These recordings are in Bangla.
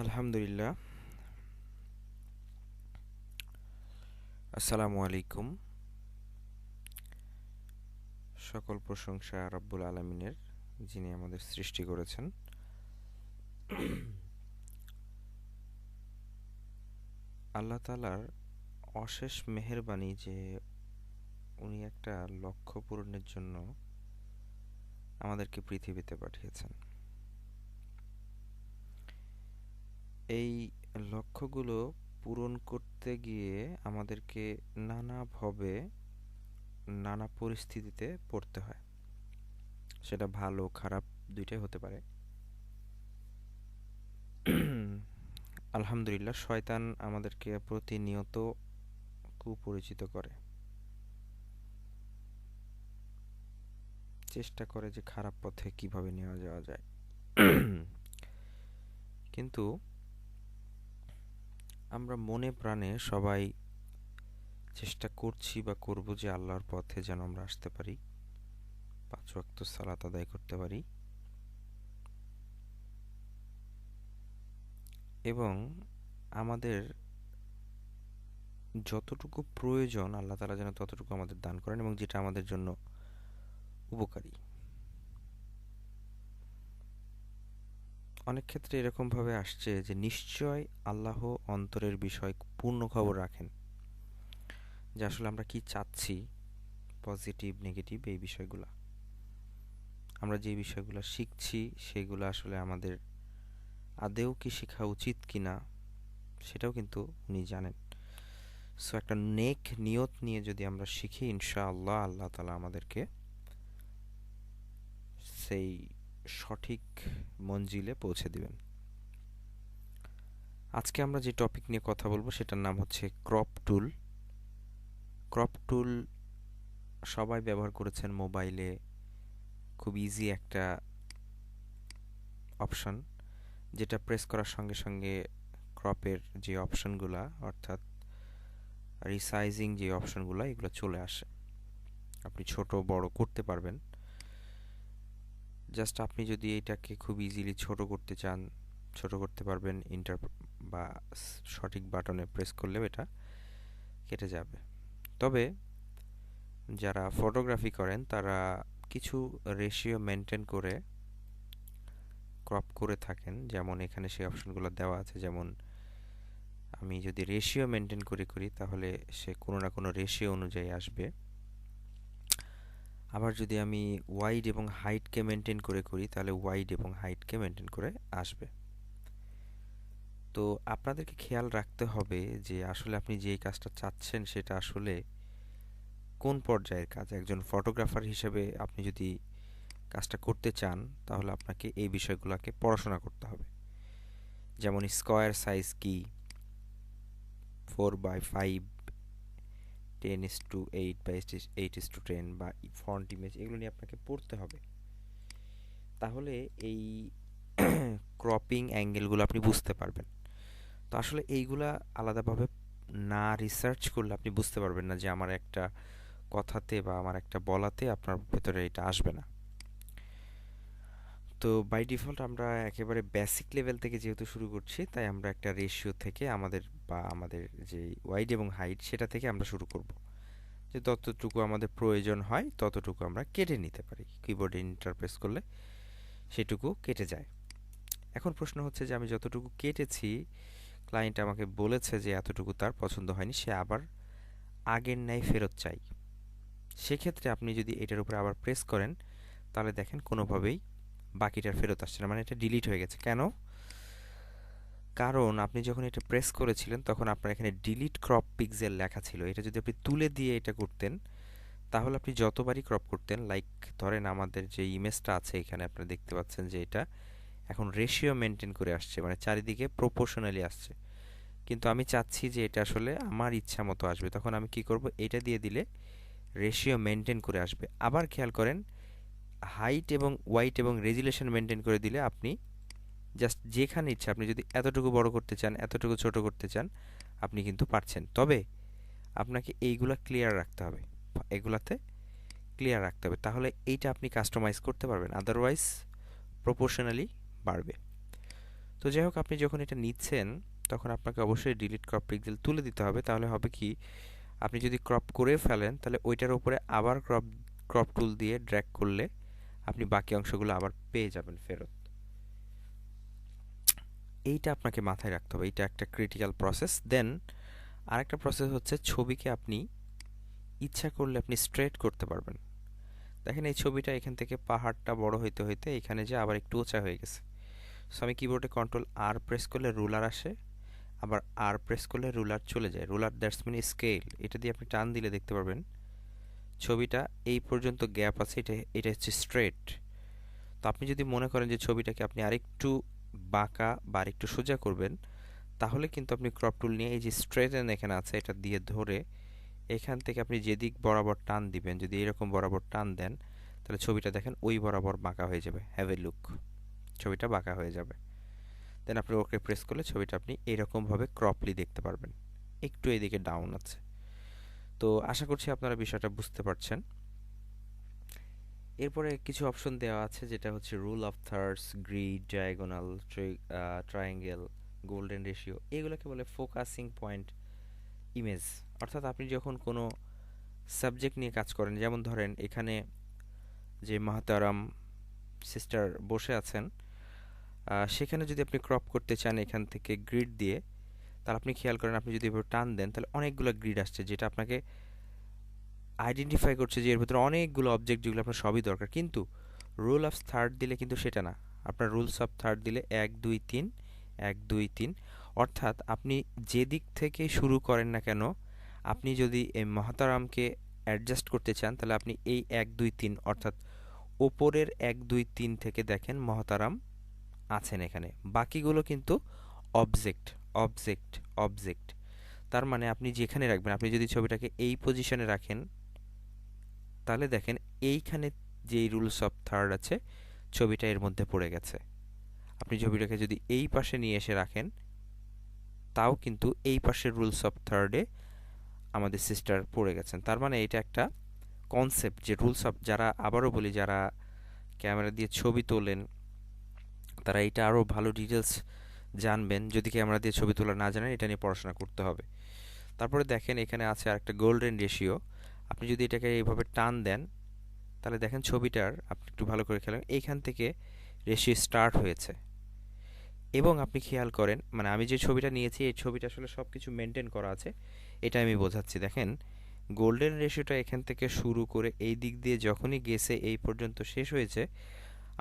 আলহামদুলিল্লাহ। আসসালামু আলাইকুম। সকল প্রশংসা রব্বুল আলামিনের, যিনি আমাদের সৃষ্টি করেছেন। আল্লাহ তাআলার অশেষ মেহেরবানি যে উনি একটা লক্ষ্য পূরণের জন্য আমাদেরকে পৃথিবীতে পাঠিয়েছেন। এই লক্ষ্যগুলো পূরণ করতে গিয়ে আমাদেরকে নানাভাবে নানা পরিস্থিতিতে পড়তে হয়। সেটা ভালো খারাপ দুইটাই হতে পারে। আলহামদুলিল্লাহ, শয়তান আমাদেরকে প্রতিনিয়ত কুপরিচিত করে, চেষ্টা করে যে খারাপ পথে কিভাবে নেওয়া যাওয়া যায়। কিন্তু আমরা মনে প্রাণে সবাই চেষ্টা করছি বা করব যে আল্লাহর পথে যেন আমরা আসতে পারি, 5 ওয়াক্ত সালাত আদায় করতে পারি এবং আমাদের যতটুকু প্রয়োজন আল্লাহ তাআলা যেন ততটুকু আমাদের দান করেন এবং যেটা আমাদের জন্য উপকারী। অনেক ক্ষেত্রে এরকমভাবে আসছে যে নিশ্চয় আল্লাহ অন্তরের বিষয় পূর্ণ খবর রাখেন, যে আসলে আমরা কি চাচ্ছি, পজিটিভ নেগেটিভ এই বিষয়গুলো, আমরা যে বিষয়গুলো শিখছি সেগুলো আসলে আমাদের আদেও কি শেখা উচিত কিনা সেটাও কিন্তু উনি জানেন। সো একটা নেক নিয়ত নিয়ে যদি আমরা শিখি, ইনশাআল্লাহ আল্লাহ তাআলা আমাদেরকে সেই সঠিক মঞ্জিলে পৌঁছে দিবেন। আজকে আমরা যে টপিক নিয়ে কথা বলবো সেটার নাম হচ্ছে ক্রপ টুল। ক্রপ টুল সবাই ব্যবহার করেছেন মোবাইলে, খুব ইজি একটা অপশন, যেটা প্রেস করার সঙ্গে সঙ্গে ক্রপের যে অপশনগুলা, অর্থাৎ রিসাইজিং যে অপশনগুলো, এগুলো চলে আসে। আপনি ছোট বড় করতে পারবেন। জাস্ট আপনি যদি এটাকে খুব ইজিলি ছোট করতে চান, ছোট করতে পারবেন। ইন্টার বা সঠিক বাটনে প্রেস করলেও এটা কেটে যাবে। তবে যারা ফটোগ্রাফি করেন তারা কিছু রেশিও মেনটেন করে ক্রপ করে থাকেন। যেমন এখানে সেই অপশনগুলো দেওয়া আছে। যেমন আমি যদি রেশিও মেনটেন করি তাহলে সে কোনো না কোনো রেশিও অনুযায়ী আসবে। আবার যদি আমি ওয়াইড এবং হাইটকে মেনটেন করি তাহলে ওয়াইড এবং হাইটকে মেনটেন করে আসবে। তো আপনাদেরকে খেয়াল রাখতে হবে যে আসলে আপনি যেই কাজটা চাচ্ছেন সেটা আসলে কোন পর্যায়ের কাজ। একজন ফটোগ্রাফার হিসেবে আপনি যদি কাজটা করতে চান তাহলে আপনাকে এই বিষয়গুলোকে পড়াশোনা করতে হবে। যেমন স্কোয়ার সাইজ কি, 4/5, 10:8 বা 8:10 বা ফন্ট ইমেজ, এগুলো নিয়ে আপনাকে পড়তে হবে। তাহলে এই ক্রপিং অ্যাঙ্গেলগুলো আপনি বুঝতে পারবেন। তো আসলে এইগুলা আলাদাভাবে না রিসার্চ করলে আপনি বুঝতে পারবেন না যে আমার একটা কথাতে বা আমার একটা বলাতে আপনার ভেতরে এটা আসবে না। তো বাই ডিফল্ট আমরা একেবারে বেসিক লেভেল থেকে যেহেতু শুরু করছি, তাই আমরা একটা রেশিও থেকে আমাদের যে ওয়াইড এবং হাইট সেটা থেকে আমরা শুরু করব। যে ততটুকু আমাদের প্রয়োজন হয় ততটুকু আমরা কেটে নিতে পারি। কিবোর্ডে এন্টার প্রেস করলে সেটুকু কেটে যায়। এখন প্রশ্ন হচ্ছে যে আমি যতটুকু কেটেছি, ক্লায়েন্ট আমাকে বলেছে যে এতটুকু তার পছন্দ হয়নি, সে আবার আগের ন্যায় ফেরত চাই। সেক্ষেত্রে আপনি যদি এটার উপরে আবার প্রেস করেন তাহলে দেখেন কোনোভাবেই বাকিটার ফেরত আসছে না, মানে এটা ডিলিট হয়ে গেছে। কেন? কারণ আপনি যখন এটা প্রেস করেছিলেন তখন আপনার এখানে ডিলিট ক্রপ পিক্সেল লেখা ছিল। এটা যদি আপনি তুলে দিয়ে এটা করতেন তাহলে আপনি যতবারই ক্রপ করতেন, লাইক ধরেন আমাদের যে ইমেজটা আছে এখানে আপনারা দেখতে পাচ্ছেন যে এটা এখন রেশিও মেনটেন করে আসছে, মানে চারিদিকে প্রপোর্শনালি আসছে। কিন্তু আমি চাচ্ছি যে এটা আসলে আমার ইচ্ছা মতো আসবে। তখন আমি কি করব? এটা দিয়ে দিলে রেশিও মেনটেন করে আসবে। আবার খেয়াল করেন, হাইট এবং ওয়াইট এবং রেজুলেশন মেনটেন করে দিলে আপনি জাস্ট যেখানে ইচ্ছা, আপনি যদি এতটুকু বড় করতে চান, এতটুকু ছোট করতে চান, আপনি কিন্তু পারছেন। তবে আপনাকে এইগুলা ক্লিয়ার রাখতে হবে, এগুলাতে ক্লিয়ার রাখতে হবে, তাহলে এইটা আপনি কাস্টমাইজ করতে পারবেন। আদারওয়াইজ প্রপোর্শনালি বাড়বে। তো তো যাই হোক, আপনি যখন এটা নিচ্ছেন তখন আপনাকে অবশ্যই ডিলিট ক্রপ পিক্সেল তুলে দিতে হবে। তাহলে হবে কি, আপনি যদি ক্রপ করে ফেলেন তাহলে ওইটার উপরে আবার ক্রপ টুল দিয়ে ড্র্যাগ করলে আপনি বাকি অংশগুলো আবার পেয়ে যাবেন ফেরত। এইটা আপনাকে মাথায় রাখতে হবে, এইটা একটা ক্রিটিক্যাল প্রসেস। দেন আরেকটা প্রসেস হচ্ছে, ছবিকে আপনি ইচ্ছা করলে আপনি স্ট্রেট করতে পারবেন। দেখেন এই ছবিটা এখান থেকে পাহাড়টা বড় হইতে হইতে এখানে যে আবার একটু উঁচা হয়ে গেছে। সো আমি কিবোর্ডে কন্ট্রোল আর প্রেস করলে রুলার আসে, আবার আর প্রেস করলে রুলার চলে যায়। রুলার দ্যাটস মিন স্কেল, এটা দিয়ে আপনি টান দিলে দেখতে পারবেন ছবিটা এই পর্যন্ত গ্যাপ আছে, এটা এটা হচ্ছে স্ট্রেট। তো আপনি যদি মনে করেন যে ছবিটাকে আপনি আরেকটু বাঁকা বা আরেকটু সোজা করবেন, তাহলে কিন্তু আপনি ক্রপ টুল নিয়ে এই যে স্ট্রেটেন এখানে আছে এটা দিয়ে ধরে এখান থেকে আপনি যেদিক বরাবর টান দিবেন, যদি এরকম বরাবর টান দেন তাহলে ছবিটা দেখেন ওই বরাবর বাঁকা হয়ে যাবে। হ্যাভ এ লুক, ছবিটা বাঁকা হয়ে যাবে। দেন আপনি ওকে প্রেস করলে ছবিটা আপনি এরকমভাবে ক্রপলি দেখতে পারবেন, একটু এদিকে ডাউন আছে। তো আশা করছি আপনারা বিষয়টা বুঝতে পারছেন। এরপরে কিছু অপশন দেওয়া আছে, যেটা হচ্ছে rule of thirds, grid, diagonal, triangle, golden ratio. এগুলোকে বলে ফোকাসিং পয়েন্ট ইমেজ। অর্থাৎ আপনি যখন কোনো সাবজেক্ট নিয়ে কাজ করেন, যেমন ধরেন এখানে যে মাহতারাম সিস্টার বসে আছেন, সেখানে যদি আপনি ক্রপ করতে চান এখান থেকে গ্রিড দিয়ে, তাহলে আপনি খেয়াল করেন আপনি যদি এভাবে টান দেন তাহলে অনেকগুলো গ্রিড আসছে, যেটা আপনাকে আইডেন্টিফাই করছে যে এর ভিতরে অনেকগুলো অবজেক্ট, যেগুলো আপনার সবই দরকার। কিন্তু রুল অফ থার্ড দিলে কিন্তু সেটা না। আপনার রুলস অফ থার্ড দিলে 1 2 3 1 2 3, অর্থাৎ আপনি যে দিক থেকে শুরু করেন না কেন, আপনি যদি এই মহাতারামকে অ্যাডজাস্ট করতে চান তাহলে আপনি এই 1 2 3 অর্থাৎ ওপরের 1 2 3 থেকে দেখেন মহাতারাম আছেন এখানে, বাকিগুলো কিন্তু অবজেক্ট অবজেক্ট অবজেক্ট। তার মানে আপনি যেখানে রাখবেন, আপনি যদি ছবিটাকে এই পজিশনে রাখেন তাহলে দেখেন এইখানে যেই রুলস অফ থার্ড আছে ছবিটা এর মধ্যে পড়ে গেছে। আপনি ছবিটাকে যদি এই পাশে নিয়ে এসে রাখেন তাও কিন্তু এই পাশের রুলস অফ থার্ডে আমাদের সিস্টার পড়ে গেছেন। তার মানে এটা একটা কনসেপ্ট যে রুলস অফ, যারা আবারও বলি যারা ক্যামেরা দিয়ে ছবি তোলেন তারা এটা আরও ভালো ডিটেলস জানবেন। যদি ক্যামেরা দিয়ে ছবি তোলা না জানেন, এটা নিয়ে পড়াশোনা করতে হবে। তারপরে দেখেন এখানে আছে আরেকটা গোল্ডেন রেশিও। আপনি যদি এটাকে এইভাবে টান দেন তাহলে দেখেন ছবিটার, আপনি একটু ভালো করে খেয়াল, এইখান থেকে রেশিও স্টার্ট হয়েছে। এবং আপনি খেয়াল করেন, মানে আমি যে ছবিটা নিয়েছি এই ছবিটা আসলে সব কিছু মেনটেন করা আছে, এটা আমি বোঝাচ্ছি। দেখেন গোল্ডেন রেশিওটা এখান থেকে শুরু করে এই দিক দিয়ে যখনই গেছে এই পর্যন্ত শেষ হয়েছে,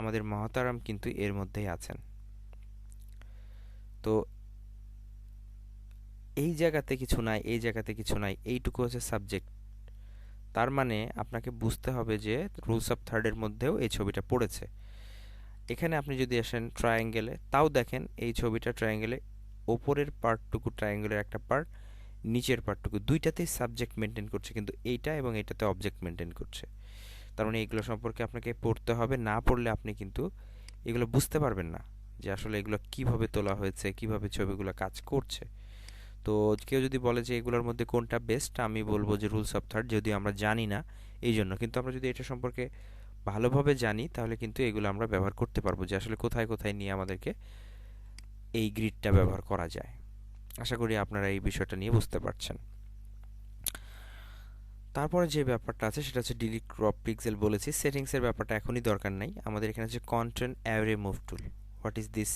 আমাদের মহাতারাম কিন্তু এর মধ্যেই আছেন। তো এই জায়গাতে কিছু নাই, এই জায়গাতে কিছু নাই, এইটুকু হচ্ছে সাবজেক্ট। তার মানে আপনাকে বুঝতে হবে যে রুলস অফ থার্ডের মধ্যেও এই ছবিটা পড়েছে। এখানে আপনি যদি আসেন ট্রায়াঙ্গেলে, তাও দেখেন এই ছবিটা ট্রায়াঙ্গেলে ওপরের পার্টটুকু ট্রায়াঙ্গেলের একটা পার্ট, নিচের পার্টটুকু, দুইটাতেই সাবজেক্ট মেনটেন করছে, কিন্তু এইটা এবং এইটাতে অবজেক্ট মেনটেন করছে। তার মানে এগুলো সম্পর্কে আপনাকে পড়তে হবে, না পড়লে আপনি কিন্তু এগুলো বুঝতে পারবেন না যে আসলে এগুলো কিভাবে তোলা হয়েছে, কিভাবে ছবিগুলো কাজ করছে। তো কেউ যদি বলে যে এগুলোর মধ্যে কোনটা বেস্ট, আমি বলবো যে রুলস অফ থার্ড, যদিও আমরা জানি না এই জন্য। কিন্তু আমরা যদি এটা সম্পর্কে ভালোভাবে জানি তাহলে কিন্তু এগুলো আমরা ব্যবহার করতে পারবো, যে আসলে কোথায় কোথায় নিয়ে আমাদেরকে এই গ্রিডটা ব্যবহার করা যায়। আশা করি আপনারা এই বিষয়টা নিয়ে বুঝতে পারছেন। তারপরে যে ব্যাপারটা আছে সেটা হচ্ছে ডিলিট ক্রপ পিক্সেল। বলেছি সেটিংসের ব্যাপারটা এখনই দরকার নাই, আমাদের এখানে হচ্ছে content array move tool. What is this,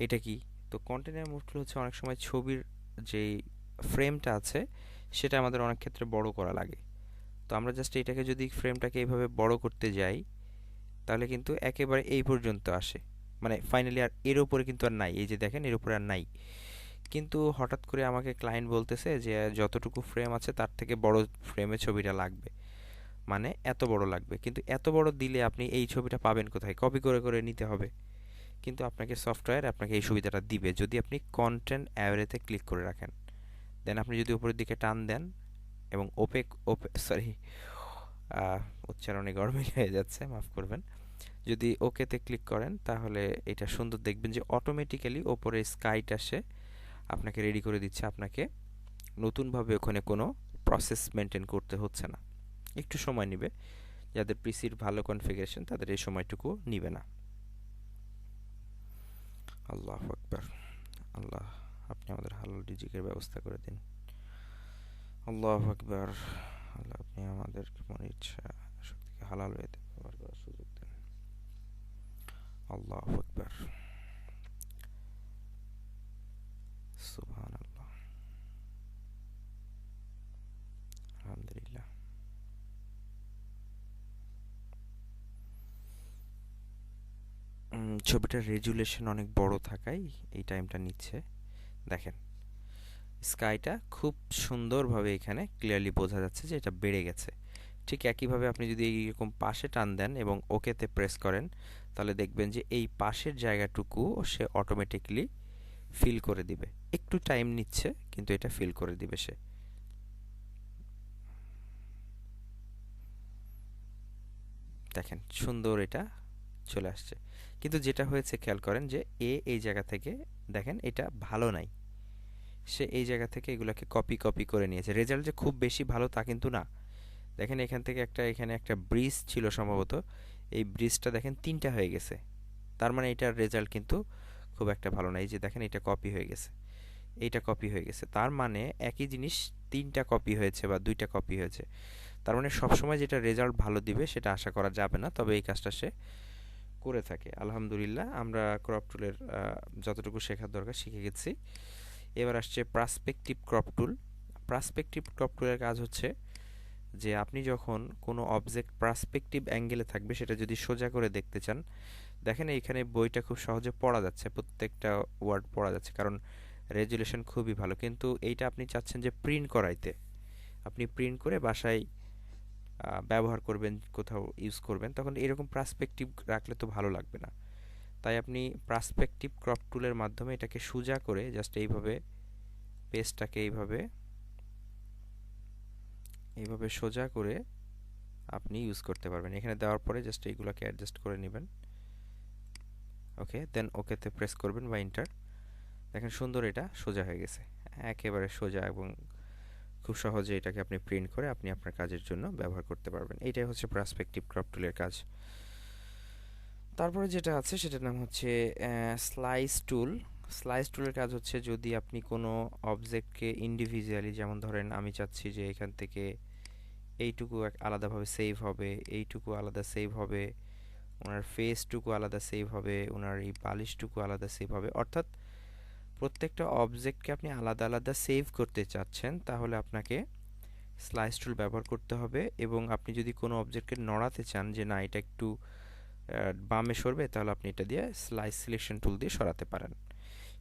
এটা কি? তো কন্টেন্ট অ্যারে মুভ টুল হচ্ছে অনেক সময় ছবির যেই ফ্রেমটা আছে সেটা আমাদের অনেক ক্ষেত্রে বড় করা লাগে। তো আমরা জাস্ট এটাকে যদি ফ্রেমটাকে এইভাবে বড় করতে যাই তাহলে কিন্তু একেবারে এই পর্যন্ত আসে, মানে ফাইনালি আর এর উপরে কিন্তু আর নাই, এই যে দেখেন এর উপরে আর নাই। কিন্তু হঠাৎ করে আমাকে ক্লায়েন্ট বলতেছে যে যতটুকু ফ্রেম আছে তার থেকে বড় ফ্রেমে ছবিটা লাগবে, মানে এত বড় লাগবে। কিন্তু এত বড় দিলে আপনি এই ছবিটা পাবেন কোথায়? কপি করে করে নিতে হবে। কিন্তু আপনাকে সফটওয়্যার আপনাকে এই সুবিধাটা দিবে যদি আপনি কন্টেন্ট অ্যারেতে ক্লিক করে রাখেন। দেন আপনি যদি উপরের দিকে টান দেন এবং সরি, উচ্চারণে গরমিল হয়ে যাচ্ছে, মাফ করবেন। যদি ওকেতে ক্লিক করেন তাহলে এটা সুন্দর দেখবেন যে অটোমেটিক্যালি ওপরে স্কাইটা সে আপনাকে রেডি করে দিচ্ছে, আপনাকে নতুনভাবে ওখানে কোনো প্রসেস মেনটেন করতে হচ্ছে না। একটু সময় নেবে, যাদের পিসির ভালো কনফিগারেশন তাদের এই সময়টুকু নিবে না। আল্লাহু আকবার। আল্লাহ, আপনি আমাদের হালাল রিজিকের ব্যবস্থা করে দিন। আল্লাহু আকবার। আল্লাহ, আপনি আমাদেরকে মনের ইচ্ছা শক্তিকে হালাল ওয়েতে ব্যবহার করার সুযোগ দেন। আল্লাহু আকবার। সুবহানাল্লাহ। আলহামদুলিল্লাহ। ছবিটার রেজুলেশন অনেক বড় থাকায় এই টাইমটা নিচ্ছে। দেখেন, স্কাইটা খুব সুন্দরভাবে এখানে ক্লিয়ারলি বোঝা যাচ্ছে যে এটা বেড়ে গেছে। ঠিক একইভাবে আপনি যদি এইরকম পাশে টান দেন এবং ওকেতে প্রেস করেন, তাহলে দেখবেন যে এই পাশের জায়গাটুকু সে অটোমেটিকলি ফিল করে দিবে। একটু টাইম নিচ্ছে, কিন্তু এটা ফিল করে দিবে সে। দেখেন, সুন্দর এটা চলে আসছে। কিন্তু যেটা হয়েছে খেয়াল করেন যে এই জায়গা থেকে দেখেন এটা ভালো নাই, সে এই জায়গা থেকে এগুলাকে কপি কপি করে নিয়েছে। রেজাল্ট যে খুব বেশি ভালো তা কিন্তু না। দেখেন এখান থেকে এখানে একটা ব্রিজ ছিল সম্ভবত, এই ব্রিজটা দেখেন 3টা হয়ে গেছে। তার মানে এটার রেজাল্ট কিন্তু খুব একটা ভালো না। এই যে দেখেন এটা কপি হয়ে গেছে, এইটা কপি হয়ে গেছে। তার মানে একই জিনিস 3টা কপি হয়েছে বা 2টা কপি হয়েছে। তার মানে সবসময় যেটা রেজাল্ট ভালো দিবে সেটা আশা করা যাবে না, তবে এই কাজটা সে করে থাকে। আলহামদুলিল্লাহ, আমরা ক্রপ টুলের যতটুকু শেখার দরকার শিখে গেছি। এবার আসছে পার্সপেক্টিভ ক্রপ টুল। পার্সপেক্টিভ ক্রপ টুলের কাজ হচ্ছে যে আপনি যখন কোনো অবজেক্ট পার্সপেক্টিভ অ্যাঙ্গেলে থাকবে সেটা যদি সোজা করে দেখতে চান, দেখেন এইখানে বইটা খুব সহজে পড়া যাচ্ছে, প্রত্যেকটা ওয়ার্ড পড়া যাচ্ছে, কারণ রেজুলেশন খুবই ভালো। কিন্তু এইটা আপনি চাচ্ছেন যে প্রিন্ট করাইতে, আপনি প্রিন্ট করে বাসায় ব্যবহার করবেন, কোথাও ইউজ করবেন, তখন এরকম পার্সপেক্টিভ রাখলে তো ভালো লাগবে না। তাই আপনি পার্সপেক্টিভ ক্রপ টুলের মাধ্যমে এটাকে সোজা করে জাস্ট এইভাবে পেজটাকে এইভাবে এইভাবে সোজা করে আপনি ইউজ করতে পারবেন। এখানে দেওয়ার পরে জাস্ট এইগুলোকে অ্যাডজাস্ট করে নেবেন। ওকে, দেন ওকেতে প্রেস করবেন বা এন্টার। দেখেন সুন্দর এটা সোজা হয়ে গেছে, একেবারে সোজা, এবং খুব সহজে এটাকে আপনি প্রিন্ট করে আপনি আপনার কাজের জন্য ব্যবহার করতে পারবেন। এইটাই হচ্ছে পার্সপেক্টিভ ক্রপ টুলের কাজ। তারপরে যেটা আছে সেটার নাম হচ্ছে স্লাইস টুল। স্লাইস টুলের কাজ হচ্ছে যদি আপনি কোনো অবজেক্টকে ইন্ডিভিজুয়ালি, যেমন ধরেন আমি চাচ্ছি যে এখান থেকে এইটুকু আলাদাভাবে সেভ হবে, এইটুকু আলাদা সেভ হবে, ওনার ফেসটুকু আলাদা সেভ হবে, ওনার এই বালিশটুকু আলাদা সেভ হবে, অর্থাৎ প্রত্যেকটা অবজেক্টকে আপনি আলাদা আলাদা সেভ করতে চাচ্ছেন, তাহলে আপনাকে স্লাইস টুল ব্যবহার করতে হবে। এবং আপনি যদি কোনো অবজেক্টকে নড়াতে চান যে না এটা একটু বামে সরবে, তাহলে আপনি এটা দিয়ে স্লাইস সিলেকশন টুল দিয়ে সরাতে পারেন।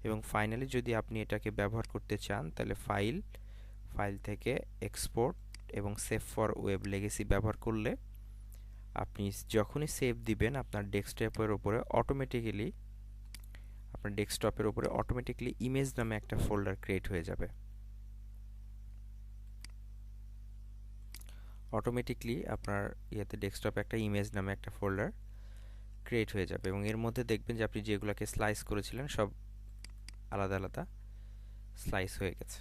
এবং ফাইনালি যদি আপনি এটাকে ব্যবহার করতে চান, তাহলে ফাইল থেকে এক্সপোর্ট এবং সেভ ফর ওয়েব লেগেসি ব্যবহার করলে আপনি যখনই সেভ দিবেন আপনার ডেস্কটপের উপরে অটোমেটিকলি ইমেজ নামে একটা ফোল্ডার ক্রিয়েট হয়ে যাবে। অটোমেটিকলি আপনার ডেস্কটপে একটা ইমেজ নামে একটা ফোল্ডার ক্রিয়েট হয়ে যাবে, এবং এর মধ্যে দেখবেন যে আপনি যেগুলোকে স্লাইস করেছিলেন সব আলাদা আলাদা স্লাইস হয়ে গেছে।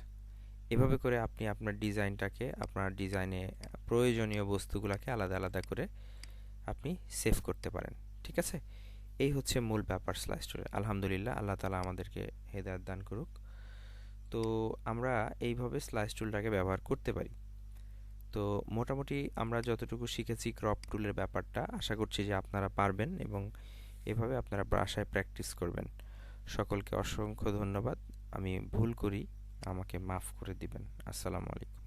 এভাবে করে আপনি আপনার ডিজাইনে প্রয়োজনীয় বস্তুগুলোকে আলাদা আলাদা করে আপনি সেভ করতে পারেন। ঠিক আছে, এই হচ্ছে মূল ব্যাপার স্লাইস টুলের। আলহামদুলিল্লাহ, আল্লাহ তাআলা আমাদেরকে হেদায়েত দান করুক। তো আমরা এইভাবে স্লাইস টুলটাকে ব্যবহার করতে পারি। তো মোটামুটি আমরা যতটুকু শিখেছি ক্রপ টুলের ব্যাপারটা, আশা করছি যে আপনারা পারবেন এবং এভাবে আপনারা বাসায় প্র্যাকটিস করবেন। সকলকে অসংখ্য ধন্যবাদ। আমি ভুল করি, আমাকে মাফ করে দিবেন। আসসালামু আলাইকুম।